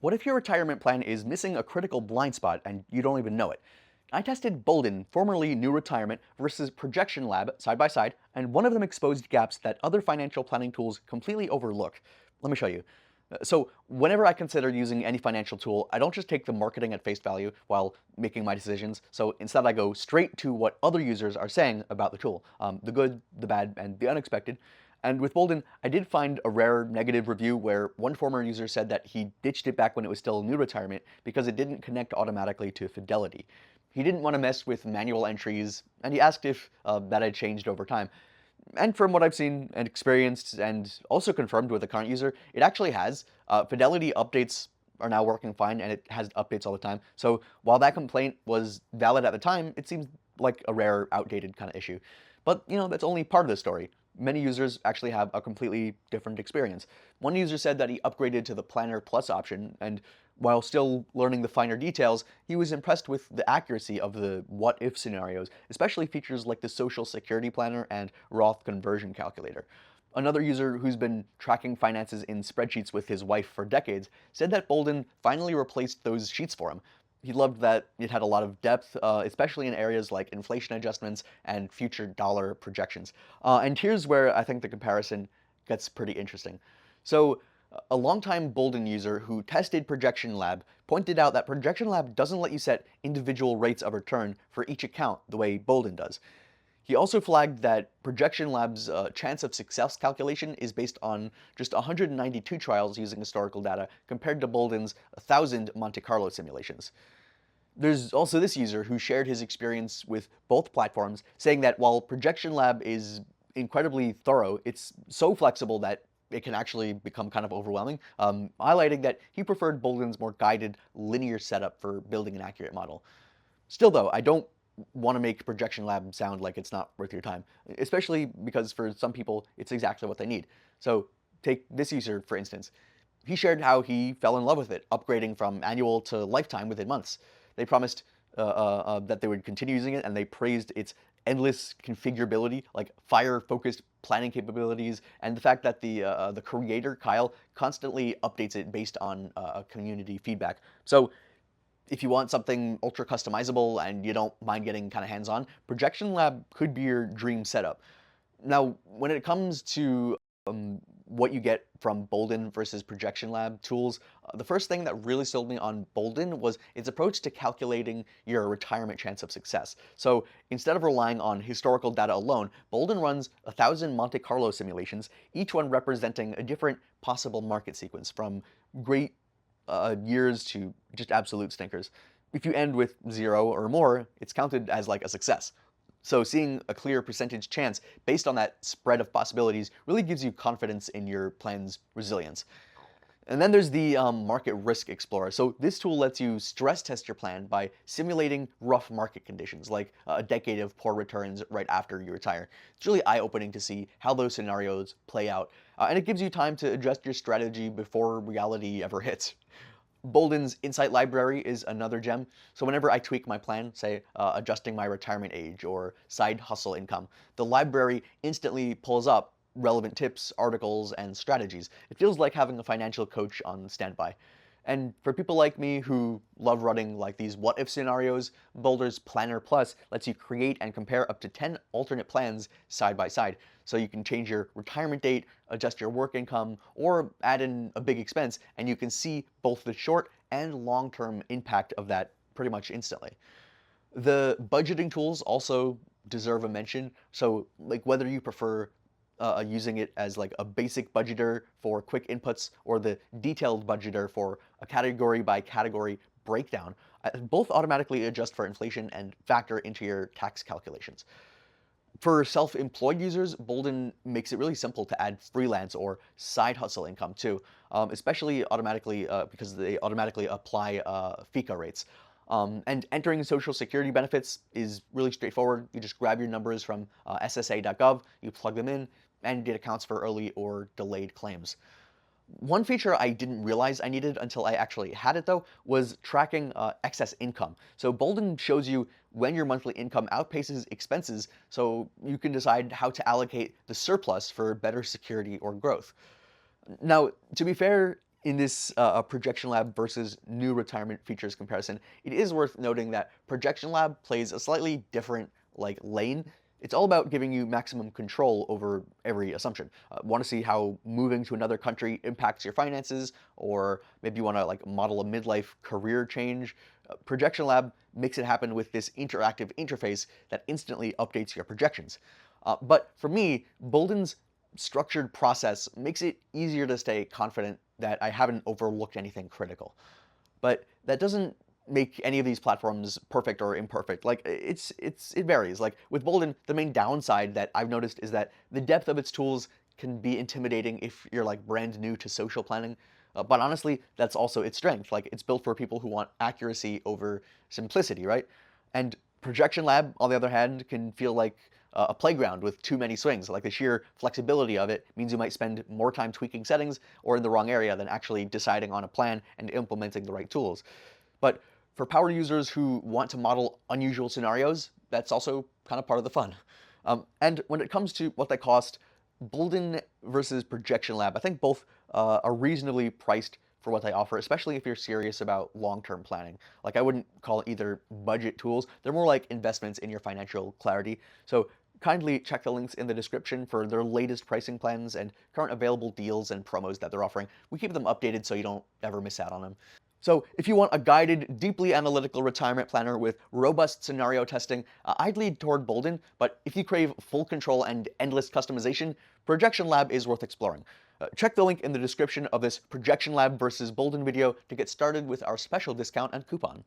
What if your retirement plan is missing a critical blind spot and you don't even know it? I tested Boldin, formerly New Retirement, versus ProjectionLab side by side, and one of them exposed gaps that other financial planning tools completely overlook. Let me show you. So whenever I consider using any financial tool, I don't just take the marketing at face value while making my decisions. So instead I go straight to what other users are saying about the tool, the good, the bad, and the unexpected. And with Boldin, I did find a rare negative review where one former user said that he ditched it back when it was still New Retirement because it didn't connect automatically to Fidelity. He didn't want to mess with manual entries, and he asked if that had changed over time. And from what I've seen and experienced, and also confirmed with a current user, it actually has. Fidelity updates are now working fine, and it has updates all the time. So while that complaint was valid at the time, it seems like a rare, outdated kind of issue. But, that's only part of the story. Many users actually have a completely different experience. One user said that he upgraded to the PlannerPlus option, and while still learning the finer details, he was impressed with the accuracy of the what-if scenarios, especially features like the Social Security Planner and Roth conversion calculator. Another user who's been tracking finances in spreadsheets with his wife for decades said that Boldin finally replaced those sheets for him. He loved that it had a lot of depth, especially in areas like inflation adjustments and future dollar projections. And here's where I think the comparison gets pretty interesting. So, a longtime Boldin user who tested ProjectionLab pointed out that ProjectionLab doesn't let you set individual rates of return for each account the way Boldin does. He also flagged that ProjectionLab's chance of success calculation is based on just 192 trials using historical data compared to Boldin's 1,000 Monte Carlo simulations. There's also this user who shared his experience with both platforms, saying that while ProjectionLab is incredibly thorough, it's so flexible that it can actually become kind of overwhelming, highlighting that he preferred Boldin's more guided, linear setup for building an accurate model. Still though, I don't want to make ProjectionLab sound like it's not worth your time, especially because for some people, it's exactly what they need. So take this user, for instance. He shared how he fell in love with it, upgrading from annual to lifetime within months. They promised that they would continue using it, and they praised its endless configurability, like fire-focused planning capabilities, and the fact that the creator, Kyle, constantly updates it based on community feedback. So if you want something ultra customizable and you don't mind getting kind of hands-on, ProjectionLab could be your dream setup. Now, when it comes to what you get from Boldin versus ProjectionLab tools, the first thing that really sold me on Boldin was its approach to calculating your retirement chance of success. So instead of relying on historical data alone, Boldin runs 1,000 Monte Carlo simulations, each one representing a different possible market sequence, from great years to just absolute stinkers. If you end with 0 or more, it's counted as like a success. So seeing a clear percentage chance based on that spread of possibilities really gives you confidence in your plan's resilience. And then there's the Market Risk Explorer. So this tool lets you stress test your plan by simulating rough market conditions, like a decade of poor returns right after you retire. It's really eye-opening to see how those scenarios play out, and it gives you time to adjust your strategy before reality ever hits. Boldin's Insight Library is another gem. So whenever I tweak my plan, say adjusting my retirement age or side hustle income, the library instantly pulls up relevant tips, articles, and strategies. It feels like having a financial coach on standby. And for people like me who love running like these what-if scenarios, Boulder's PlannerPlus lets you create and compare up to 10 alternate plans side by side. So you can change your retirement date, adjust your work income, or add in a big expense, and you can see both the short and long-term impact of that pretty much instantly. The budgeting tools also deserve a mention. So like whether you prefer using it as like a basic budgeter for quick inputs or the detailed budgeter for a category by category breakdown, both automatically adjust for inflation and factor into your tax calculations. For self-employed users, Boldin makes it really simple to add freelance or side hustle income too, especially automatically because they automatically apply FICA rates. And entering Social Security benefits is really straightforward. You just grab your numbers from ssa.gov, you plug them in, and it accounts for early or delayed claims. One feature I didn't realize I needed until I actually had it though was tracking excess income. So Boldin shows you when your monthly income outpaces expenses, so you can decide how to allocate the surplus for better security or growth. Now, to be fair, In this Projection Lab versus new retirement features comparison, it is worth noting that Projection Lab plays a slightly different lane. It's all about giving you maximum control over every assumption. Want to see how moving to another country impacts your finances, or maybe you want to model a midlife career change. Projection Lab makes it happen with this interactive interface that instantly updates your projections. But for me, Boldin's structured process makes it easier to stay confident that I haven't overlooked anything critical. But that doesn't make any of these platforms perfect or imperfect. It varies. Like with Boldin, the main downside that I've noticed is that the depth of its tools can be intimidating if you're brand new to social planning. But honestly, that's also its strength. It's built for people who want accuracy over simplicity, right? And Projection Lab, on the other hand, can feel like a playground with too many swings. The sheer flexibility of it means you might spend more time tweaking settings or in the wrong area than actually deciding on a plan and implementing the right tools. But for power users who want to model unusual scenarios, that's also kind of part of the fun. And when it comes to what they cost, Boldin versus Projection Lab, I think both are reasonably priced for what they offer, especially if you're serious about long-term planning. I wouldn't call either budget tools. They're more like investments in your financial clarity. So kindly check the links in the description for their latest pricing plans and current available deals and promos that they're offering. We keep them updated so you don't ever miss out on them. So if you want a guided, deeply analytical retirement planner with robust scenario testing, I'd lead toward Boldin, but if you crave full control and endless customization, Projection Lab is worth exploring. Check the link in the description of this Projection Lab versus Boldin video to get started with our special discount and coupon.